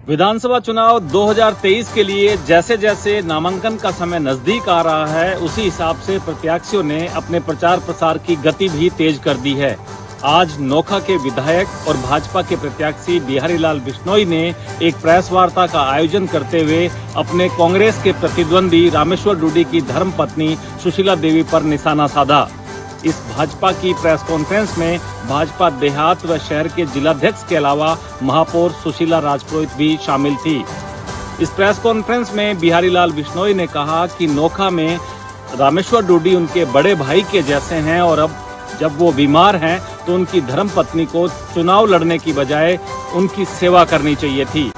विधानसभा चुनाव 2023 के लिए जैसे जैसे नामांकन का समय नजदीक आ रहा है, उसी हिसाब से प्रत्याशियों ने अपने प्रचार प्रसार की गति भी तेज कर दी है। आज नोखा के विधायक और भाजपा के प्रत्याशी बिहारीलाल बिश्नोई ने एक प्रेस वार्ता का आयोजन करते हुए अपने कांग्रेस के प्रतिद्वंदी रामेश्वर डूडी की धर्मपत्नी सुशीला देवी पर निशाना साधा। इस भाजपा की प्रेस कॉन्फ्रेंस में भाजपा देहात व शहर के जिलाध्यक्ष के अलावा महापौर सुशीला राजपुरोहित भी शामिल थी। इस प्रेस कॉन्फ्रेंस में बिहारीलाल बिश्नोई ने कहा कि नोखा में रामेश्वर डूडी उनके बड़े भाई के जैसे हैं और अब जब वो बीमार हैं तो उनकी धर्मपत्नी को चुनाव लड़ने की बजाय उनकी सेवा करनी चाहिए थी।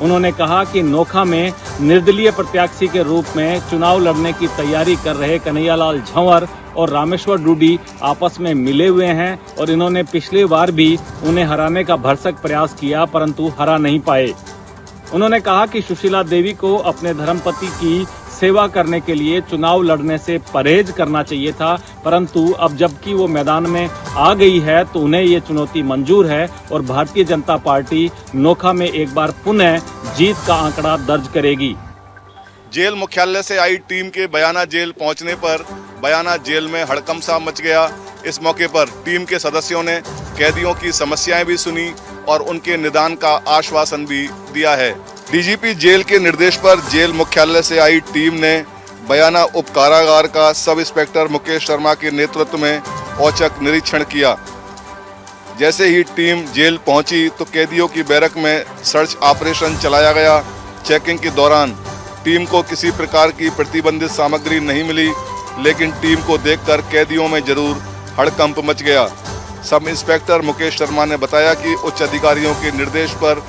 उन्होंने कहा कि नोखा में निर्दलीय प्रत्याशी के रूप में चुनाव लड़ने की तैयारी कर रहे कन्हैयालाल झंवर और रामेश्वर डूडी आपस में मिले हुए हैं और इन्होंने पिछली बार भी उन्हें हराने का भरसक प्रयास किया, परंतु हरा नहीं पाए। उन्होंने कहा कि सुशीला देवी को अपने धर्मपति की सेवा करने के लिए चुनाव लड़ने से परहेज करना चाहिए था, परंतु अब जबकि वो मैदान में आ गई है तो उन्हें ये चुनौती मंजूर है और भारतीय जनता पार्टी नोखा में एक बार पुनः जीत का आंकड़ा दर्ज करेगी। जेल मुख्यालय से आई टीम के बयाना जेल पहुंचने पर बयाना जेल में हड़कंप सा मच गया। इस मौके पर टीम के सदस्यों ने कैदियों की समस्याएं भी सुनी और उनके निदान का आश्वासन भी दिया है। डीजीपी जेल के निर्देश पर जेल मुख्यालय से आई टीम ने बयाना उप कारागार का सब इंस्पेक्टर मुकेश शर्मा के नेतृत्व में औचक निरीक्षण किया। जैसे ही टीम जेल पहुंची तो कैदियों की बैरक में सर्च ऑपरेशन चलाया गया। चेकिंग के दौरान टीम को किसी प्रकार की प्रतिबंधित सामग्री नहीं मिली, लेकिन टीम को देखकर कैदियों में जरूर हड़कंप मच गया। सब इंस्पेक्टर मुकेश शर्मा ने बताया कि उच्च अधिकारियों के निर्देश पर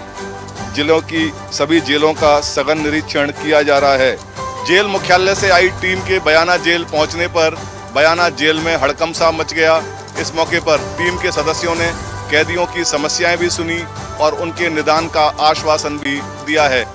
जिलों की सभी जेलों का सघन निरीक्षण किया जा रहा है। जेल मुख्यालय से आई टीम के बयाना जेल पहुंचने पर बयाना जेल में हड़कंप सा मच गया। इस मौके पर टीम के सदस्यों ने कैदियों की समस्याएं भी सुनी और उनके निदान का आश्वासन भी दिया है।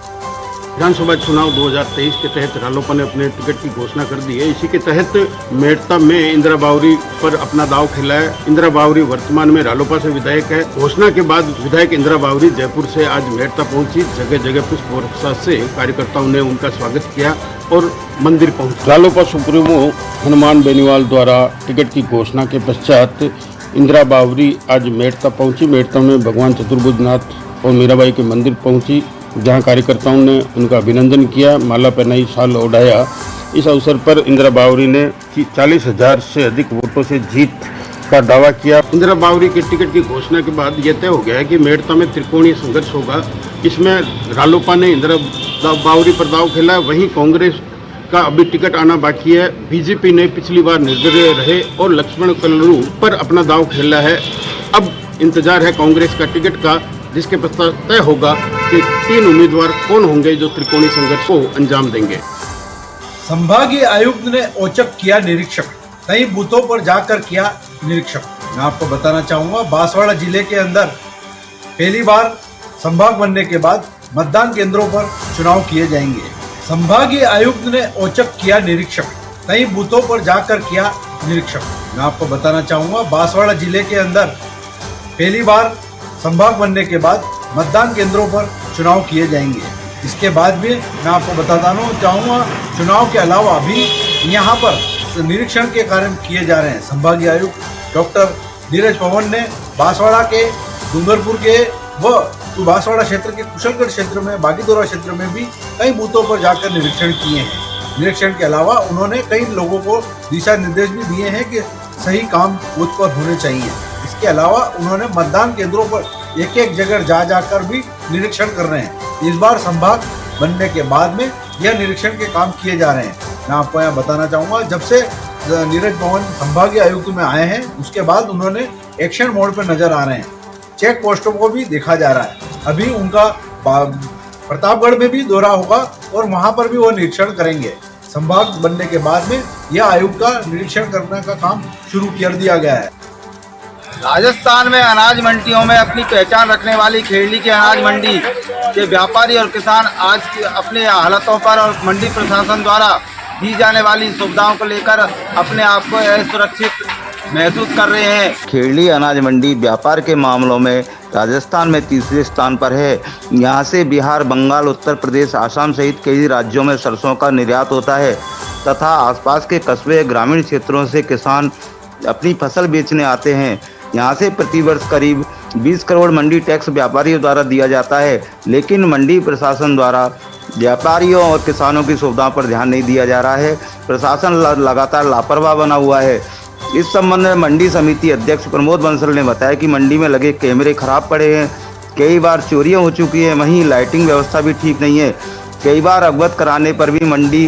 विधानसभा चुनाव 2023 के तहत रालोपा ने अपने टिकट की घोषणा कर दी है। इसी के तहत मेड़ता में इंदिरा बावरी पर अपना दांव खेला है। इंदिरा बावरी वर्तमान में रालोपा से विधायक है। घोषणा के बाद विधायक इंदिरा बावरी जयपुर से आज मेड़ता पहुंची। जगह जगह पुष्प वर्षा से कार्यकर्ताओं ने उनका स्वागत किया और मंदिर पहुंचे। रालोपा सुप्रीमो हनुमान बेनीवाल द्वारा टिकट की घोषणा के पश्चात इंदिरा बावरी आज मेड़ता पहुंची। मेड़ता में भगवान चतुर्भुजनाथ और मीराबाई के मंदिर पहुंची, जहां कार्यकर्ताओं ने उनका अभिनंदन किया, माला पहनाई, शाल ओढ़ाया। इस अवसर पर इंदिरा बावरी ने 40,000 से अधिक वोटों से जीत का दावा किया। इंदिरा बावरी के टिकट की घोषणा के बाद यह तय हो गया है कि मेड़ता में त्रिकोणीय संघर्ष होगा। इसमें रालोपा ने इंदिरा बावरी पर दाव खेला है, वहीं कांग्रेस का अभी टिकट आना बाकी है। बीजेपी ने पिछली बार निर्दलीय रहे और लक्ष्मण कल्लू पर अपना दाव खेला है। अब इंतजार है कांग्रेस का टिकट का, जिसके पश्चात तय होगा कि 3 उम्मीदवार कौन होंगे जो त्रिकोणीय संघर्ष को अंजाम देंगे। संभागीय आयुक्त ने औचक किया निरीक्षण, कई बूथों पर जाकर किया निरीक्षण। मैं आपको बताना चाहूंगा, बांसवाड़ा जिले के अंदर पहली बार संभाग बनने के बाद मतदान केंद्रों पर चुनाव किए जाएंगे। संभागीय आयुक्त ने औचक किया निरीक्षण, कई बूथों पर जाकर किया निरीक्षण। मैं आपको बताना चाहूंगा, बांसवाड़ा जिले के अंदर पहली बार संभाग बनने के बाद मतदान केंद्रों पर चुनाव किए जाएंगे। इसके बाद भी मैं आपको बताना चाहूँगा, चुनाव के अलावा भी यहाँ पर निरीक्षण के कार्य किए जा रहे हैं। संभागीय आयुक्त डॉक्टर नीरज पवन ने बांसवाड़ा के, डूंगरपुर के व बांसवाड़ा क्षेत्र के कुशलगढ़ क्षेत्र में, बागीदोरा क्षेत्र में भी कई बूथों पर जाकर निरीक्षण किए हैं। निरीक्षण के अलावा उन्होंने कई लोगों को दिशा निर्देश भी दिए हैं कि सही काम बूथ पर होने चाहिए। इसके अलावा उन्होंने मतदान केंद्रों पर एक एक जगह जा जाकर भी निरीक्षण कर रहे हैं। इस बार संभाग बनने के बाद में यह निरीक्षण के काम किए जा रहे हैं। मैं आपको यहाँ बताना चाहूँगा, जब से नीरज पवन संभागीय आयुक्त में आए हैं उसके बाद उन्होंने एक्शन मोड पर नजर आ रहे हैं। चेक पोस्टों को भी देखा जा रहा है। अभी उनका प्रतापगढ़ में भी दौरा होगा और वहाँ पर भी वो निरीक्षण करेंगे। संभाग बनने के बाद में यह आयुक्त का निरीक्षण करने का काम शुरू कर दिया गया है। राजस्थान में अनाज मंडियों में अपनी पहचान रखने वाली खेड़ी की अनाज मंडी के व्यापारी और किसान आज की अपने हालातों पर और मंडी प्रशासन द्वारा दी जाने वाली सुविधाओं को लेकर अपने आप को सुरक्षित महसूस कर रहे हैं। खेड़ी अनाज मंडी व्यापार के मामलों में राजस्थान में तीसरे स्थान पर है। यहाँ से बिहार, बंगाल, उत्तर प्रदेश, आसाम सहित कई राज्यों में सरसों का निर्यात होता है तथा आसपास के कस्बे, ग्रामीण क्षेत्रों से किसान अपनी फसल बेचने आते हैं। यहाँ से प्रतिवर्ष करीब 20 करोड़ मंडी टैक्स व्यापारियों द्वारा दिया जाता है, लेकिन मंडी प्रशासन द्वारा व्यापारियों और किसानों की सुविधाओं पर ध्यान नहीं दिया जा रहा है। प्रशासन लगातार लापरवाह बना हुआ है। इस संबंध में मंडी समिति अध्यक्ष प्रमोद बंसल ने बताया कि मंडी में लगे कैमरे खराब पड़े हैं, कई बार चोरियां हो चुकी हैं, वहीं लाइटिंग व्यवस्था भी ठीक नहीं है। कई बार अवगत कराने पर भी मंडी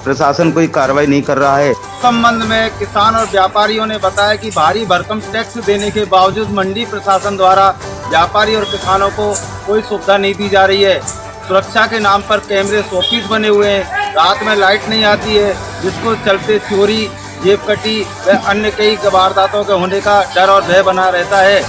प्रशासन कोई कार्रवाई नहीं कर रहा है। संबंध में किसान और व्यापारियों ने बताया कि भारी भरकम टैक्स देने के बावजूद मंडी प्रशासन द्वारा व्यापारी और किसानों को कोई सुविधा नहीं दी जा रही है। सुरक्षा के नाम पर कैमरे शोपीस बने हुए हैं, रात में लाइट नहीं आती है, जिसको चलते चोरी, जेब कटी व अन्य कई वारदातों के होने का डर और भय बना रहता है।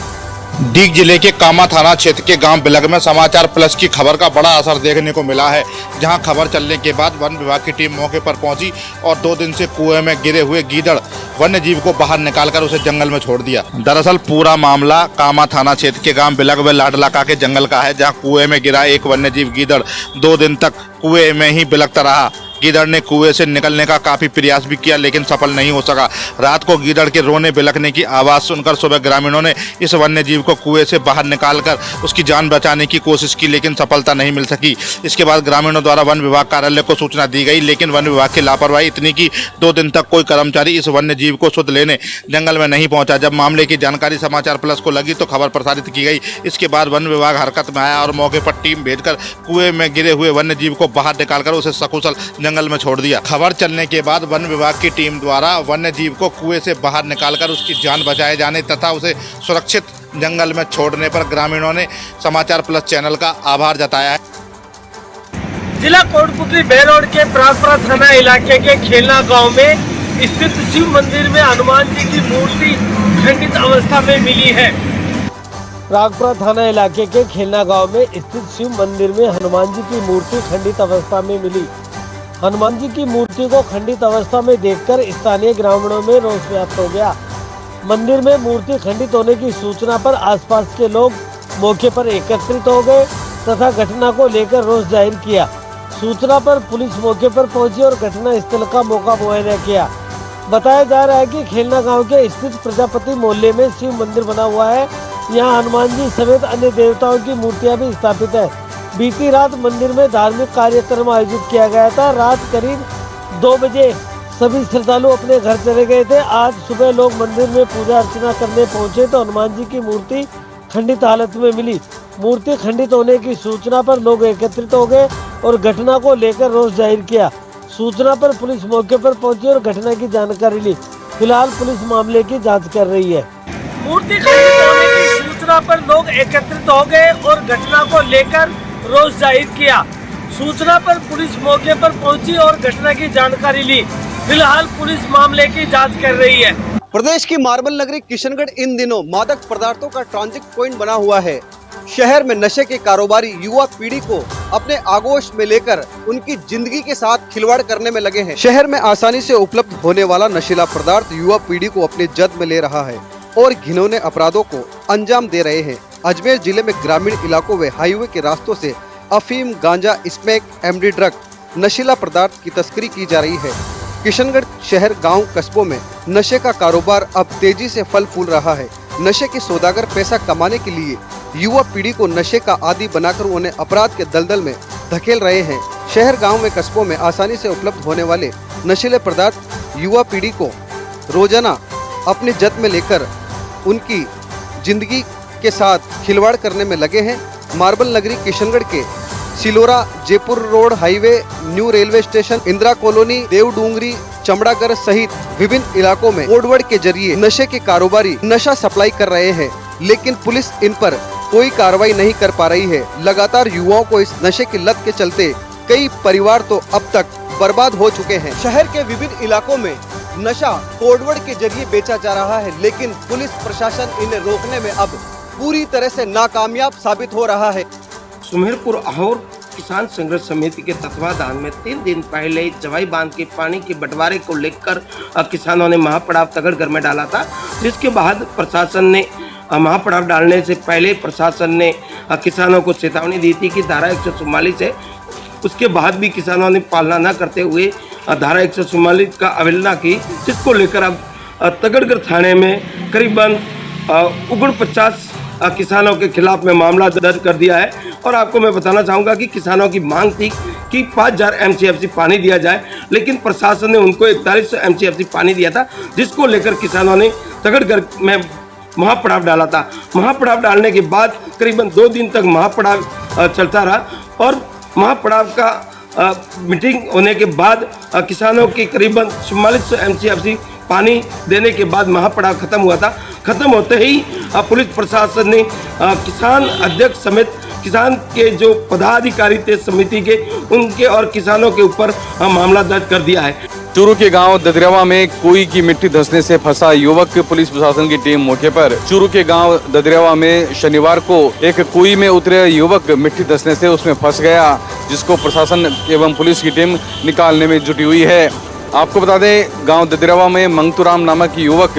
दीग जिले के कामा थाना क्षेत्र के गांव बिलग में समाचार प्लस की खबर का बड़ा असर देखने को मिला है, जहां खबर चलने के बाद वन विभाग की टीम मौके पर पहुंची और 2 दिन से कुएं में गिरे हुए गीदड़ वन्य जीव को बाहर निकालकर उसे जंगल में छोड़ दिया। दरअसल पूरा मामला कामा थाना क्षेत्र के गांव बिलग व लाडलाका के जंगल का है, जहां कुएं में गिरा एक वन्य जीव गीदड़ 2 दिन तक कुएं में ही बिलखता रहा। गीदड़ ने कुएं से निकलने का काफी प्रयास भी किया, लेकिन सफल नहीं हो सका। रात को गीदड़ के रोने बिलखने की आवाज सुनकर सुबह ग्रामीणों ने इस वन्य जीव को कुएं से बाहर निकालकर उसकी जान बचाने की कोशिश की, लेकिन सफलता नहीं मिल सकी। इसके बाद ग्रामीणों द्वारा वन विभाग कार्यालय को सूचना दी गई, लेकिन वन विभाग की लापरवाही इतनी कि 2 दिन तक कोई कर्मचारी इस वन्य जीव को सुध लेने जंगल में नहीं पहुंचा। जब मामले की जानकारी समाचार प्लस को लगी तो खबर प्रसारित की गई। इसके बाद वन विभाग हरकत में आया और मौके पर टीम भेजकर कुएं में गिरे हुए वन्य जीव को बाहर निकालकर उसे सकुशल जंगल में छोड़ दिया। खबर चलने के बाद वन विभाग की टीम द्वारा वन्य जीव को कुएं से बाहर निकालकर उसकी जान बचाए जाने तथा उसे सुरक्षित जंगल में छोड़ने पर ग्रामीणों ने समाचार प्लस चैनल का आभार जताया है। जिला कोटपुतली बेरोड के प्रागपुरा थाना इलाके के खेलना गांव में स्थित शिव मंदिर में हनुमान जी की मूर्ति खंडित अवस्था में मिली है। प्रागपुरा थाना इलाके के खेलना गांव में स्थित शिव मंदिर में हनुमान जी की मूर्ति खंडित अवस्था में मिली। हनुमान जी की मूर्ति को खंडित अवस्था में देखकर स्थानीय ग्रामीणों में रोष व्याप्त हो गया। मंदिर में मूर्ति खंडित होने की सूचना पर आसपास के लोग मौके पर एकत्रित हो गए तथा घटना को लेकर रोष जाहिर किया। सूचना पर पुलिस मौके पर पहुंची और घटना स्थल का मौका मुआयना किया। बताया जा रहा है कि खेलना गांव के स्थित प्रजापति मोहल्ले में शिव मंदिर बना हुआ है। यहाँ हनुमान जी समेत अन्य देवताओं की मूर्तियां भी स्थापित है। बीती रात मंदिर में धार्मिक कार्यक्रम आयोजित किया गया था। रात करीब 2 बजे सभी श्रद्धालु अपने घर चले गए थे। आज सुबह लोग मंदिर में पूजा अर्चना करने पहुंचे तो हनुमान जी की मूर्ति खंडित हालत में मिली। मूर्ति खंडित होने की सूचना पर लोग एकत्रित हो गए और घटना को लेकर रोष जाहिर किया। सूचना पर पुलिस मौके पर पहुंची और घटना की जानकारी ली। फिलहाल पुलिस मामले की जाँच कर रही है। मूर्ति खंडित होने की सूचना पर लोग एकत्रित हो गए और घटना को लेकर रोष जाहिर किया। सूचना पर पुलिस मौके पर पहुंची और घटना की जानकारी ली। फिलहाल पुलिस मामले की जांच कर रही है। प्रदेश की मार्बल नगरी किशनगढ़ इन दिनों मादक पदार्थों का ट्रांजिट पॉइंट बना हुआ है। शहर में नशे के कारोबारी युवा पीढ़ी को अपने आगोश में लेकर उनकी जिंदगी के साथ खिलवाड़ करने में लगे हैं। शहर में आसानी से उपलब्ध होने वाला नशीला पदार्थ युवा पीढ़ी को अपने जद में ले रहा है और घिनौने अपराधों को अंजाम दे रहे हैं। अजमेर जिले में ग्रामीण इलाकों में हाईवे के रास्तों से अफीम, गांजा, स्मैक, एमडी ड्रग, नशीला पदार्थ की तस्करी की जा रही है। किशनगढ़ शहर, गांव, कस्बों में नशे का कारोबार अब तेजी से फल फूल रहा है। नशे के सौदागर पैसा कमाने के लिए युवा पीढ़ी को नशे का आदी बनाकर उन्हें अपराध के दलदल में धकेल रहे हैं। शहर, गाँव में कस्बों में आसानी से उपलब्ध होने वाले नशीले पदार्थ युवा पीढ़ी को रोजाना अपने जद में लेकर उनकी जिंदगी के साथ खिलवाड़ करने में लगे हैं। मार्बल नगरी किशनगढ़ के Silora, Jaipur road highway, new railway station, Indira colony, Devdungri, Chamadagarh सहित विभिन्न इलाकों में कोडवर्ड के जरिए नशे के कारोबारी नशा सप्लाई कर रहे हैं, लेकिन पुलिस इन पर कोई कार्रवाई नहीं कर पा रही है। लगातार युवाओं को इस नशे की लत के चलते कई परिवार तो अब तक बर्बाद हो चुके हैं। शहर के विभिन्न इलाकों में नशा कोडवर्ड के जरिए बेचा जा रहा है, लेकिन पुलिस प्रशासन इन्हें रोकने में अब पूरी तरह से नाकामयाब साबित हो रहा है। सुमेरपुर और किसान संघर्ष समिति के तत्वाधान में 3 दिन पहले जवाई बांध के पानी के बंटवारे को लेकर किसानों ने महापड़ाव तगड़गढ़ में डाला था, जिसके बाद प्रशासन ने महापड़ाव डालने से पहले प्रशासन ने किसानों को चेतावनी दी थी कि धारा 144 है। उसके बाद भी किसानों ने पालना न करते हुए धारा 144 का अवहेलना की, जिसको लेकर अब तगड़गढ़ थाने में करीबन 49 किसानों के खिलाफ में मामला दर्ज कर दिया है। और आपको मैं बताना चाहूँगा कि किसानों की मांग थी कि 5000 MCFC पानी दिया जाए, लेकिन प्रशासन ने उनको 4100 MCFC पानी दिया था, जिसको लेकर किसानों ने तगड़गढ़ में महापड़ाव डाला था। महापड़ाव डालने के बाद करीबन 2 दिन तक महापड़ाव चलता रहा और महापड़ाव का मीटिंग होने के बाद किसानों की करीबन 4400 MCFC पानी देने के बाद महापड़ाव खत्म हुआ था। खत्म होते ही पुलिस प्रशासन ने किसान अध्यक्ष समेत किसान के जो पदाधिकारी थे समिति के, उनके और किसानों के ऊपर मामला दर्ज कर दिया है। चूरू के गांव ददरेवा में कुई की मिट्टी धंसने से फंसा युवक, पुलिस प्रशासन की टीम मौके पर। चूरू के गांव ददरेवा में शनिवार को एक कुई में उतरे युवक मिट्टी धंसने से उसमें फंस गया, जिसको प्रशासन एवं पुलिस की टीम निकालने में जुटी हुई है। आपको बता दें, गांव ददरेवा में मंगतूराम नामक युवक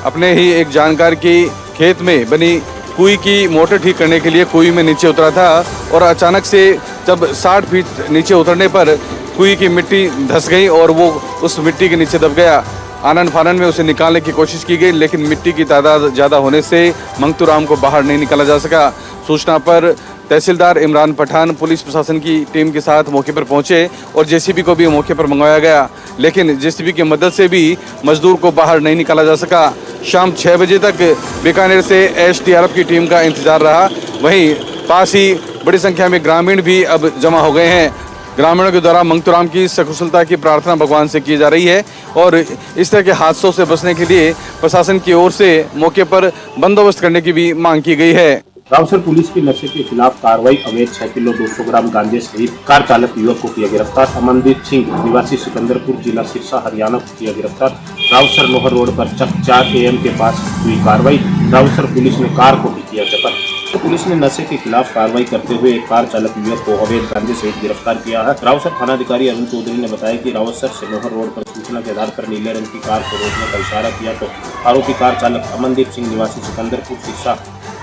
अपने ही एक जानकार की खेत में बनी कुई की मोटर ठीक करने के लिए कुई में नीचे उतरा था और अचानक से जब 60 फीट नीचे उतरने पर कुई की मिट्टी धंस गई और वो उस मिट्टी के नीचे दब गया। आनन फानन में उसे निकालने की कोशिश की गई, लेकिन मिट्टी की तादाद ज़्यादा होने से मंगतूराम को बाहर नहीं निकाला जा सका। सूचना पर तहसीलदार इमरान पठान पुलिस प्रशासन की टीम के साथ मौके पर पहुंचे और जेसीबी को भी मौके पर मंगवाया गया, लेकिन जेसीबी की मदद से भी मजदूर को बाहर नहीं निकाला जा सका। शाम 6 बजे तक बीकानेर से एसडीआरएफ की टीम का इंतजार रहा। वहीं पास ही बड़ी संख्या में ग्रामीण भी अब जमा हो गए हैं। ग्रामीणों के द्वारा मंगतूराम की सकुशलता की प्रार्थना भगवान से की जा रही है और इस तरह के हादसों से बचने के लिए प्रशासन की ओर से मौके पर बंदोबस्त करने की भी मांग की गई है। रावसर पुलिस की नशे के खिलाफ कार्रवाई। अवैध 6 किलो 200 ग्राम गांजे सहित कार चालक युवक को किया गिरफ्तार। अमनदीप सिंह निवासी सिकंदरपुर जिला सिरसा हरियाणा को किया गिरफ्तार। रावसर लोहर रोड पर चक 4 AM के पास हुई कार्रवाई। रावसर पुलिस ने कार को भी किया जब्त। पुलिस ने नशे के खिलाफ कार्रवाई करते हुए एक कार चालक युवक को अवैध गांजे सहित गिरफ्तार किया है। रावसर थानाधिकारी अरुण चौधरी ने बताया कि रावसर से लोहर रोड पर सूचना के आधार पर नीले रंग की कार को रोकने का इशारा किया तो आरोपी कार चालक अमनदीप सिंह निवासी सिकंदरपुर सिरसा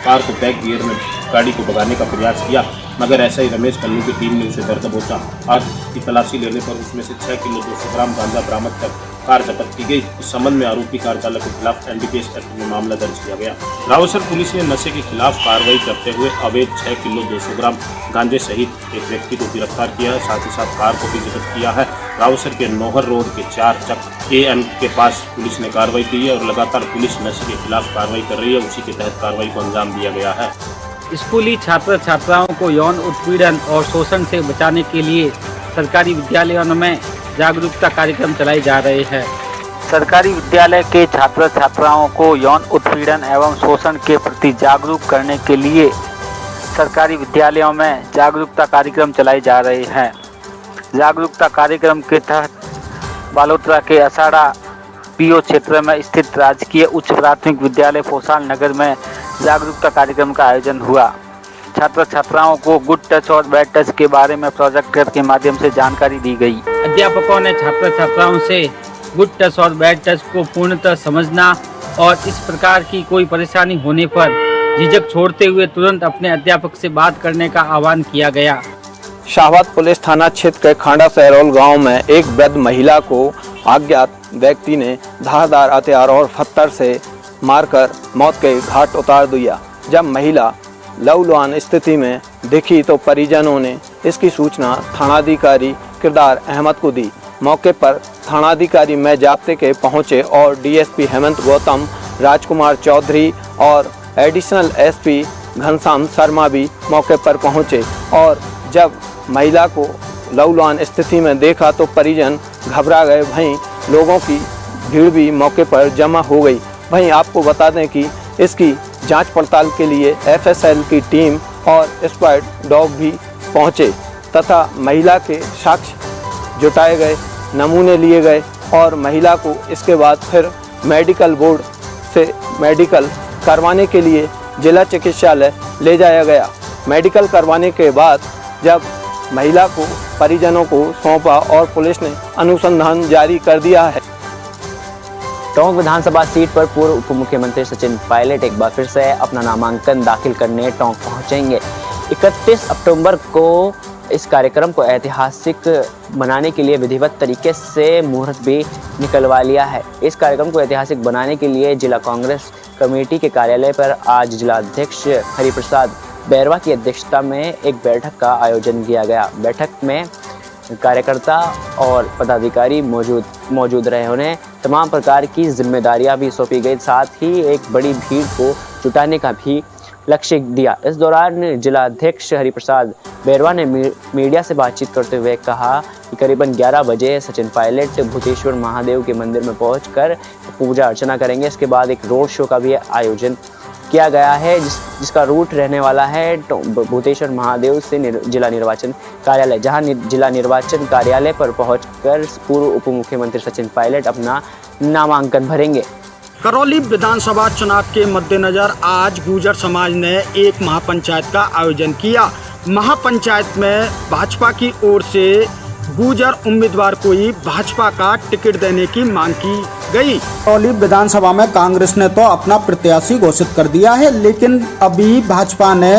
कार को बैक गियर में गाड़ी को भगाने का प्रयास किया, मगर ऐसा ही रमेश कल्लू की टीम ने उसे दर दबोचा। आग की तलाशी लेने पर उसमें से 6 किलो 200 ग्राम गांजा बरामद कर कार जब्त की गई। इस संबंध में आरोपी कार चालक के खिलाफ NDPS एक्ट में मामला दर्ज किया गया। रावसर पुलिस ने नशे के खिलाफ कार्रवाई करते हुए अवैध 6 किलो 200 ग्राम गांजे सहित एक व्यक्ति को गिरफ्तार किया है, साथ ही साथ कार को भी जब्त किया है। रावसर के नोहर रोड के 4 चक AM के पास पुलिस ने कार्रवाई की है और लगातार पुलिस नशे के खिलाफ कार्रवाई कर रही है। उसी के तहत कार्रवाई को अंजाम दिया गया है। स्कूली छात्र छात्राओं को यौन उत्पीड़न और शोषण से बचाने के लिए सरकारी विद्यालयों में जागरूकता कार्यक्रम चलाए जा रहे हैं। सरकारी विद्यालय के छात्र छात्राओं को यौन उत्पीड़न एवं शोषण के प्रति जागरूक करने के लिए सरकारी विद्यालयों में जागरूकता कार्यक्रम चलाए जा रहे हैं। जागरूकता कार्यक्रम के तहत बालोतरा के असाड़ा PO क्षेत्र में स्थित राजकीय उच्च प्राथमिक विद्यालय फोसाल नगर में जागरूकता कार्यक्रम का आयोजन हुआ। छात्र छात्राओं को गुड टच और बैड टच के बारे में प्रोजेक्टर के माध्यम से जानकारी दी गई। अध्यापकों ने छात्र छात्राओं से गुड टच और बैड टच को पूर्णतः समझना और इस प्रकार की कोई परेशानी होने पर झिझक छोड़ते हुए तुरंत अपने अध्यापक से बात करने का आह्वान किया गया। शाहबाद पुलिस थाना क्षेत्र के खांडा सहरोल गांव में एक वृद्ध महिला को अज्ञात व्यक्ति ने धारदार हथियार और पत्थर से मारकर मौत के घाट उतार दिया। जब महिला लहूलुहान स्थिति में दिखी तो परिजनों ने इसकी सूचना थानाधिकारी किरदार अहमद को दी। मौके पर थानाधिकारी में जाब्ते के पहुंचे और DSP हेमंत गौतम, राजकुमार चौधरी और एडिशनल SP घनश्याम शर्मा भी मौके पर पहुंचे और जब महिला को लहूलुहान स्थिति में देखा तो परिजन घबरा गए। वहीं लोगों की भीड़ भी मौके पर जमा हो गई। वहीं आपको बता दें कि इसकी जांच पड़ताल के लिए FSL की टीम और स्क्वाड डॉग भी पहुंचे तथा महिला के साक्ष्य जुटाए गए, नमूने लिए गए और महिला को इसके बाद फिर मेडिकल बोर्ड से मेडिकल करवाने के लिए जिला चिकित्सालय ले जाया गया। मेडिकल करवाने के बाद जब महिला को परिजनों को सौंपा और पुलिस ने अनुसंधान जारी कर दिया है। टोंक विधानसभा सीट पर पूर्व उप मुख्यमंत्री सचिन पायलट एक बार फिर से अपना नामांकन दाखिल करने टोंक पहुंचेंगे। 31 अक्टूबर को इस कार्यक्रम को ऐतिहासिक बनाने के लिए विधिवत तरीके से मुहूर्त भी निकलवा लिया है। इस कार्यक्रम को ऐतिहासिक बनाने के लिए जिला कांग्रेस कमेटी के कार्यालय पर आज जिला अध्यक्ष हरिप्रसाद बैरवा की अध्यक्षता में एक बैठक का आयोजन किया गया। बैठक में कार्यकर्ता और पदाधिकारी मौजूद रहे। उन्हें तमाम प्रकार की जिम्मेदारियां भी सौंपी गई, साथ ही एक बड़ी भीड़ को जुटाने का भी लक्ष्य दिया। इस दौरान जिला अध्यक्ष हरिप्रसाद बैरवा ने मीडिया से बातचीत करते हुए कहा कि करीबन 11 बजे सचिन पायलट भूतेश्वर महादेव के मंदिर में पहुंचकर पूजा अर्चना करेंगे। इसके बाद एक रोड शो का भी आयोजन किया गया है, जिसका रूट रहने वाला है भूतेश्वर महादेव से जिला निर्वाचन कार्यालय, जहां जिला निर्वाचन कार्यालय पर पहुंचकर पूर्व उप मुख्यमंत्री सचिन पायलट अपना नामांकन भरेंगे। करौली विधानसभा चुनाव के मद्देनजर आज गुर्जर समाज ने एक महापंचायत का आयोजन किया। महापंचायत में भाजपा की ओर से गुर्जर उम्मीदवार को ही भाजपा का टिकट देने की मांग की गई। करौली विधानसभा में कांग्रेस ने तो अपना प्रत्याशी घोषित कर दिया है, लेकिन अभी भाजपा ने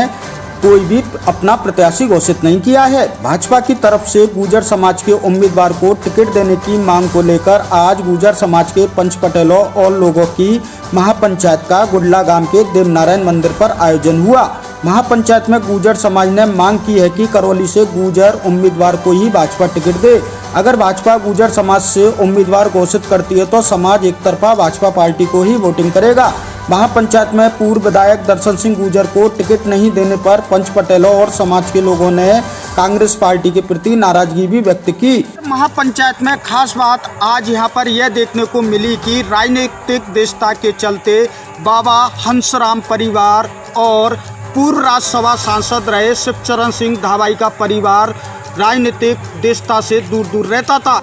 कोई भी अपना प्रत्याशी घोषित नहीं किया है। भाजपा की तरफ से गुर्जर समाज के उम्मीदवार को टिकट देने की मांग को लेकर आज गुर्जर समाज के पंच पटेलों और लोगों की महापंचायत का गुडला गांव के देवनारायण मंदिर पर आयोजन हुआ। महापंचायत में गुर्जर समाज ने मांग की है कि करौली से गुर्जर उम्मीदवार को ही भाजपा टिकट दे। अगर भाजपा गुर्जर समाज से उम्मीदवार घोषित करती है तो समाज एक तरफा भाजपा पार्टी को ही वोटिंग करेगा। महापंचायत में पूर्व विधायक दर्शन सिंह गुर्जर को टिकट नहीं देने पर पंच पटेलों और समाज के लोगों ने कांग्रेस पार्टी के प्रति नाराजगी भी व्यक्त की। महापंचायत में खास बात आज यहाँ पर यह देखने को मिली कि राजनीतिक व्यस्तता के चलते बाबा हंसराम परिवार और पूर्व राज्यसभा सांसद रहे शिवचरण सिंह धाबाई का परिवार राजनीतिक व्यस्तता से दूर दूर रहता था।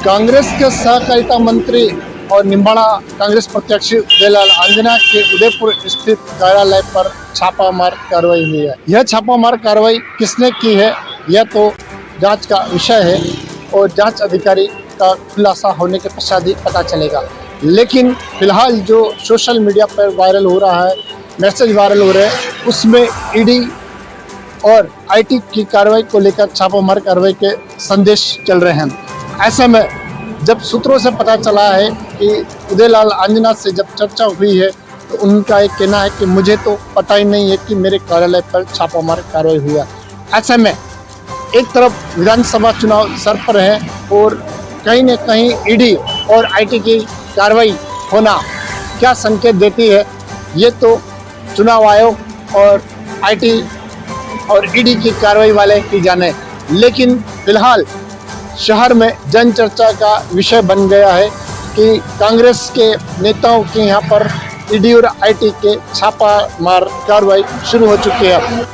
कांग्रेस के सहकारिता मंत्री और निम्बाड़ा कांग्रेस प्रत्याशी देवलाल आंजना के उदयपुर स्थित कार्यालय पर छापामार कार्रवाई हुई है। यह छापामार कार्रवाई किसने की है यह तो जांच का विषय है और जांच अधिकारी का खुलासा होने के पश्चात ही पता चलेगा। लेकिन फिलहाल जो सोशल मीडिया पर वायरल हो रहा है, मैसेज वायरल हो रहे हैं, उसमें ईडी और आईटी की कार्रवाई को लेकर छापामार कार्रवाई के संदेश चल रहे हैं। ऐसे में जब सूत्रों से पता चला है कि उदयलाल आंजना से जब चर्चा हुई है तो उनका एक कहना है कि मुझे तो पता ही नहीं है कि मेरे कार्यालय पर छापामार कार्रवाई हुआ। ऐसे में एक तरफ विधानसभा चुनाव सर पर है और कहीं न कहीं ईडी और आईटी की कार्रवाई होना क्या संकेत देती है ये तो चुनाव आयोग और आईटी और ईडी की कार्रवाई वाले की जाने। लेकिन फिलहाल शहर में जन चर्चा का विषय बन गया है कि कांग्रेस के नेताओं के यहाँ पर ईडी और आईटी के छापामार कार्रवाई शुरू हो चुकी है।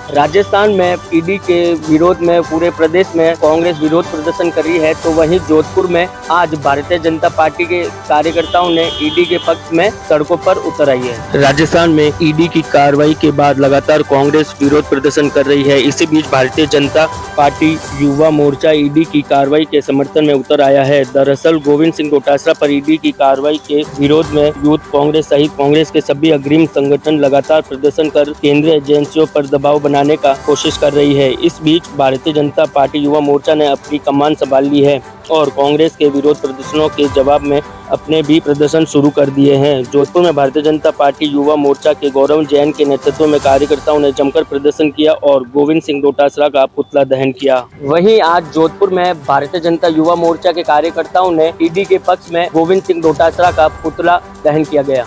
राजस्थान में ईडी के विरोध में पूरे प्रदेश में कांग्रेस विरोध प्रदर्शन कर रही है, तो वहीं जोधपुर में आज भारतीय जनता पार्टी के कार्यकर्ताओं ने ईडी के पक्ष में सड़कों पर उतर आई है। राजस्थान में ईडी की कार्रवाई के बाद लगातार कांग्रेस विरोध प्रदर्शन कर रही है। इसी बीच भारतीय जनता पार्टी युवा मोर्चा ईडी की कार्रवाई के समर्थन में उतर आया है। दरअसल गोविंद सिंह डोटासरा पर ईडी की कार्रवाई के विरोध में यूथ कांग्रेस सहित कांग्रेस के सभी अग्रिम संगठन लगातार प्रदर्शन कर केंद्रीय एजेंसियों पर दबाव बनाने का कोशिश कर रही है। इस बीच भारतीय जनता पार्टी युवा मोर्चा ने अपनी कमान संभाल ली है और कांग्रेस के विरोध प्रदर्शनों के जवाब में अपने भी प्रदर्शन शुरू कर दिए हैं। जोधपुर में भारतीय जनता पार्टी युवा मोर्चा के गौरव जैन के नेतृत्व में कार्यकर्ताओं ने जमकर प्रदर्शन किया और गोविंद सिंह डोटासरा का पुतला दहन किया। वहीं आज जोधपुर में भारतीय जनता युवा मोर्चा के कार्यकर्ताओं ने ईडी के पक्ष में गोविंद सिंह डोटासरा का पुतला दहन किया गया।